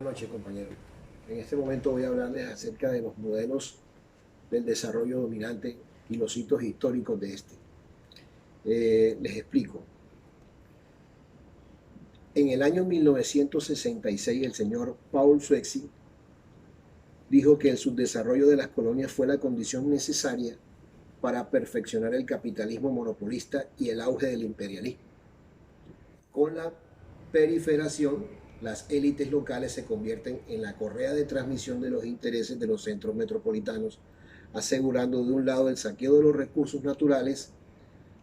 Buenas noches, compañeros. En este momento voy a hablarles acerca de los modelos del desarrollo dominante y los hitos históricos de este. Les explico. En el año 1966, el señor Paul Swexy dijo que el subdesarrollo de las colonias fue la condición necesaria para perfeccionar el capitalismo monopolista y el auge del imperialismo. Con la periferación, las élites locales se convierten en la correa de transmisión de los intereses de los centros metropolitanos, asegurando de un lado el saqueo de los recursos naturales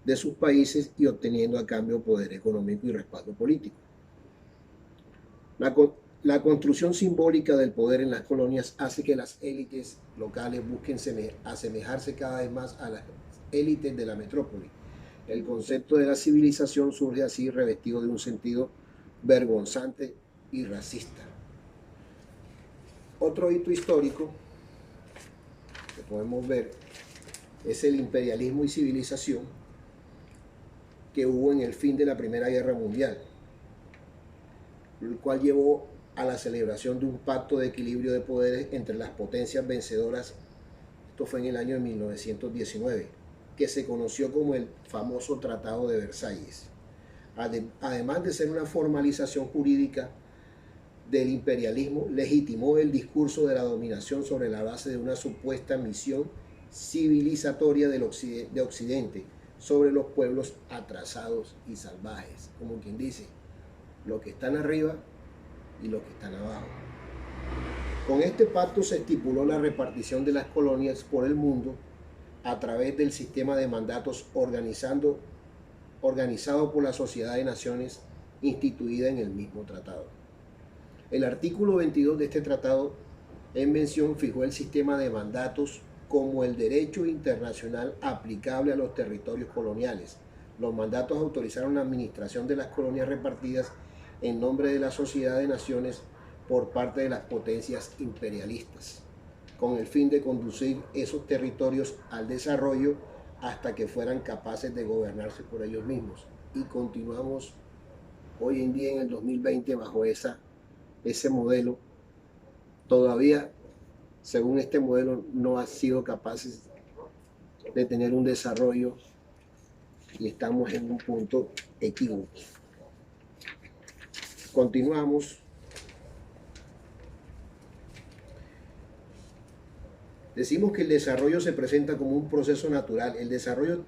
de sus países y obteniendo a cambio poder económico y respaldo político. La construcción simbólica del poder en las colonias hace que las élites locales busquen asemejarse cada vez más a las élites de la metrópoli. El concepto de la civilización surge así revestido de un sentido vergonzante y racista. Otro hito histórico que podemos ver es el imperialismo y civilización que hubo en el fin de la Primera Guerra Mundial, el cual llevó a la celebración de un pacto de equilibrio de poderes entre las potencias vencedoras. Esto fue en el año de 1919, que se conoció como el famoso Tratado de Versalles. Además de ser una formalización jurídica del imperialismo, legitimó el discurso de la dominación sobre la base de una supuesta misión civilizatoria de Occidente sobre los pueblos atrasados y salvajes. Como quien dice, los que están arriba y los que están abajo. Con este pacto se estipuló la repartición de las colonias por el mundo a través del sistema de mandatos organizado por la Sociedad de Naciones instituida en el mismo tratado. El artículo 22 de este tratado en mención fijó el sistema de mandatos como el derecho internacional aplicable a los territorios coloniales. Los mandatos autorizaron la administración de las colonias repartidas en nombre de la Sociedad de Naciones por parte de las potencias imperialistas, con el fin de conducir esos territorios al desarrollo hasta que fueran capaces de gobernarse por ellos mismos. Y continuamos hoy en día en el 2020 bajo ese modelo. Todavía, según este modelo, no ha sido capaces de tener un desarrollo y estamos en un punto equívoco. Continuamos. Decimos que el desarrollo se presenta como un proceso natural. El desarrollo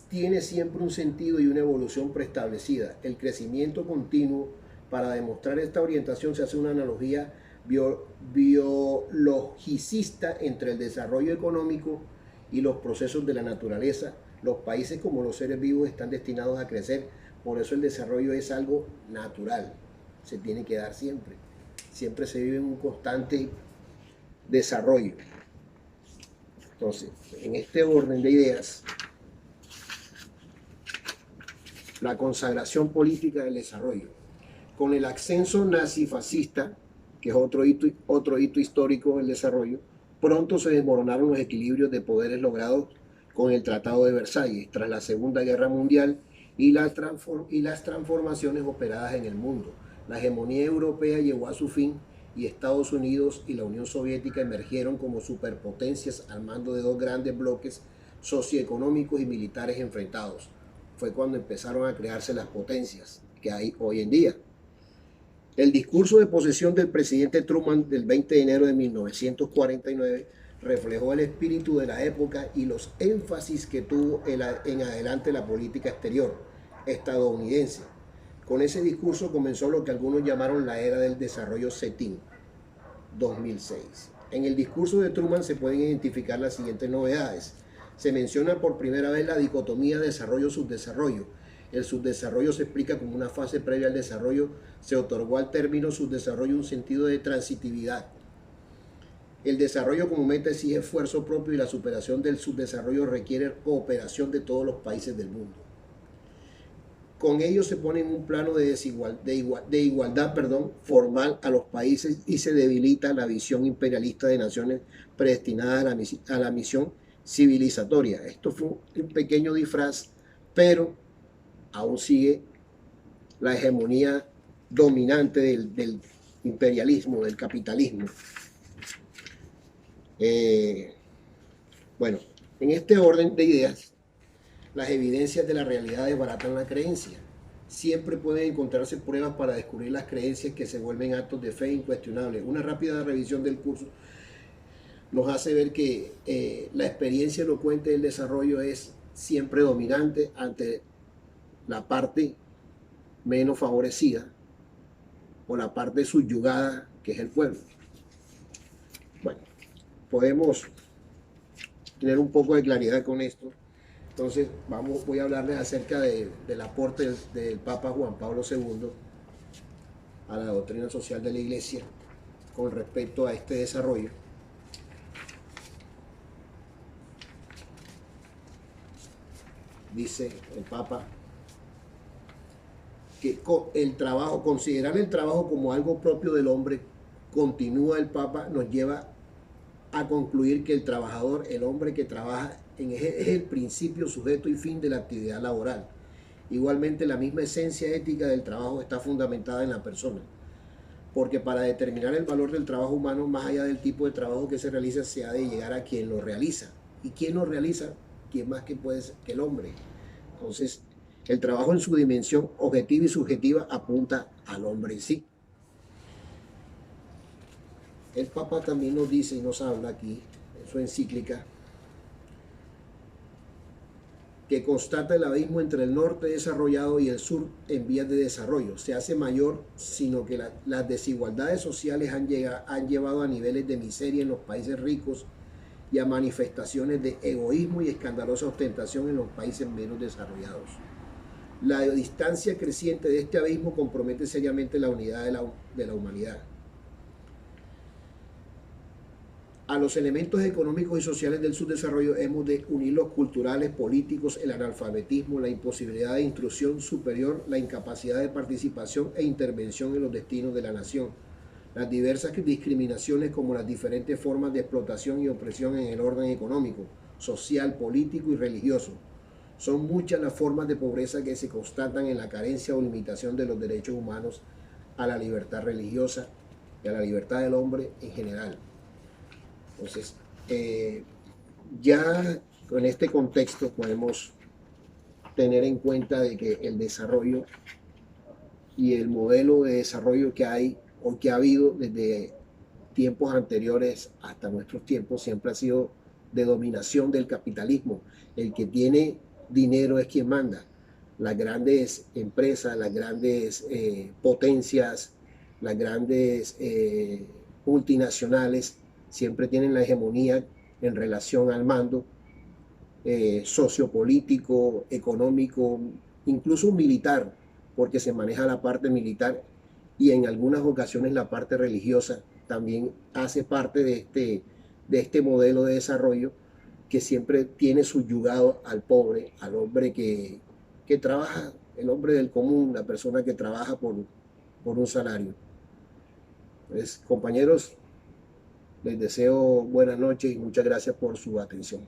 tiene siempre un sentido y una evolución preestablecida. El crecimiento continuo, para demostrar esta orientación se hace una analogía biologicista entre el desarrollo económico y los procesos de la naturaleza. Los países como los seres vivos están destinados a crecer, por eso el desarrollo es algo natural, se tiene que dar siempre. Siempre se vive en un constante desarrollo. Entonces, en este orden de ideas, la consagración política del desarrollo. Con el ascenso nazifascista, que es otro hito histórico del desarrollo, pronto se desmoronaron los equilibrios de poderes logrados con el Tratado de Versalles tras la Segunda Guerra Mundial y las transformaciones operadas en el mundo. La hegemonía europea llegó a su fin y Estados Unidos y la Unión Soviética emergieron como superpotencias al mando de dos grandes bloques socioeconómicos y militares enfrentados. Fue cuando empezaron a crearse las potencias que hay hoy en día. El discurso de posesión del presidente Truman del 20 de enero de 1949 reflejó el espíritu de la época y los énfasis que tuvo en adelante la política exterior estadounidense. Con ese discurso comenzó lo que algunos llamaron la era del desarrollo CETIN 2006. En el discurso de Truman se pueden identificar las siguientes novedades. Se menciona por primera vez la dicotomía desarrollo-subdesarrollo. El subdesarrollo se explica como una fase previa al desarrollo. Se otorgó al término subdesarrollo un sentido de transitividad. El desarrollo como meta exige esfuerzo propio y la superación del subdesarrollo requiere cooperación de todos los países del mundo. Con ello se pone en un plano de igualdad formal a los países y se debilita la visión imperialista de naciones predestinadas a la misión civilizatoria. Esto fue un pequeño disfraz, pero aún sigue la hegemonía dominante imperialismo, del capitalismo. Bueno, en este orden de ideas, las evidencias de la realidad desbaratan la creencia. Siempre pueden encontrarse pruebas para descubrir las creencias que se vuelven actos de fe incuestionables. Una rápida revisión del curso nos hace ver que la experiencia elocuente del desarrollo es siempre dominante ante la parte menos favorecida o la parte subyugada, que es el pueblo. Bueno, podemos tener un poco de claridad con esto. Entonces voy a hablarles acerca del aporte del Papa Juan Pablo II a la doctrina social de la Iglesia con respecto a este desarrollo. Dice el Papa que considerar el trabajo como algo propio del hombre, continúa el Papa, nos lleva a concluir que el trabajador, el hombre que trabaja, es el principio, sujeto y fin de la actividad laboral. Igualmente, la misma esencia ética del trabajo está fundamentada en la persona, porque para determinar el valor del trabajo humano, más allá del tipo de trabajo que se realiza, se ha de llegar a quien lo realiza. ¿Y quién lo realiza? ¿Quién más que puede ser que el hombre? Entonces, el trabajo en su dimensión objetiva y subjetiva apunta al hombre en sí. El Papa también nos dice y nos habla aquí, en su encíclica, que constata el abismo entre el norte desarrollado y el sur en vías de desarrollo. Se hace mayor, sino que las desigualdades sociales han llevado a niveles de miseria en los países ricos y a manifestaciones de egoísmo y escandalosa ostentación en los países menos desarrollados. La distancia creciente de este abismo compromete seriamente la unidad de la humanidad. A los elementos económicos y sociales del subdesarrollo hemos de unir los culturales, políticos, el analfabetismo, la imposibilidad de instrucción superior, la incapacidad de participación e intervención en los destinos de la nación, las diversas discriminaciones como las diferentes formas de explotación y opresión en el orden económico, social, político y religioso. Son muchas las formas de pobreza que se constatan en la carencia o limitación de los derechos humanos a la libertad religiosa y a la libertad del hombre en general. Entonces, ya con este contexto podemos tener en cuenta de que el desarrollo y el modelo de desarrollo que hay o que ha habido desde tiempos anteriores hasta nuestros tiempos siempre ha sido de dominación del capitalismo. El que tiene dinero es quien manda. Las grandes empresas, las grandes potencias, las grandes multinacionales siempre tienen la hegemonía en relación al mando sociopolítico, económico, incluso militar, porque se maneja la parte militar y en algunas ocasiones la parte religiosa también hace parte de este modelo de desarrollo que siempre tiene subyugado al pobre, al hombre que trabaja, el hombre del común, la persona que trabaja por un salario. Pues, compañeros, les deseo buenas noches y muchas gracias por su atención.